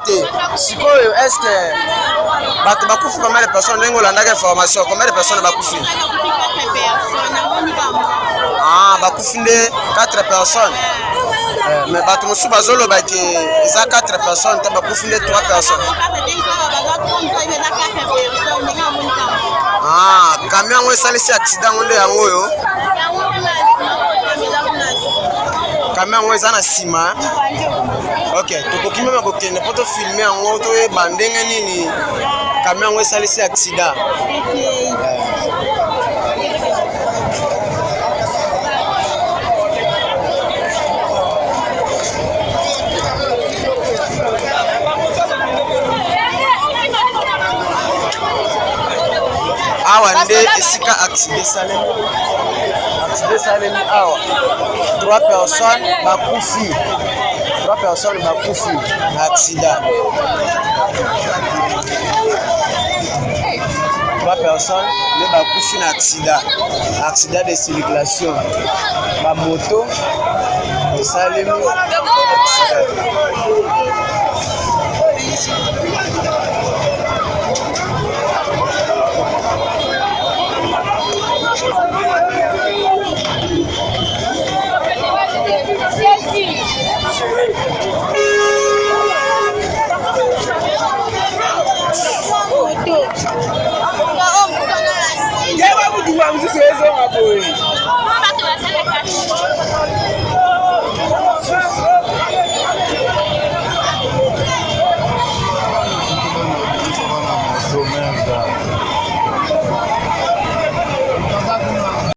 te. Sikoyo, est-ce que bato bakufi combien de personnes ndenge olandaka information combien de personnes bakufi? Ah, bakufi nde 4 personnes. Mais bato mosusu bazoloba ke eza 4 personnes te bakufi nde 3 personnes. Ah, camion yango esalisi accident ngo nde yango oyo. Camion yango eza na nsima. Ok, tokoki meme kokende mpo tofilme yango toyeba ndenge nini camion yango esalisi accident. Awa nde esika accident salemi. Accident salemi awa. 3 personnes bakufi. 3 personnes bakufi na accident. 3 personnes ne bakufi na accident. Accident de circulation. Ba moto salemi accident.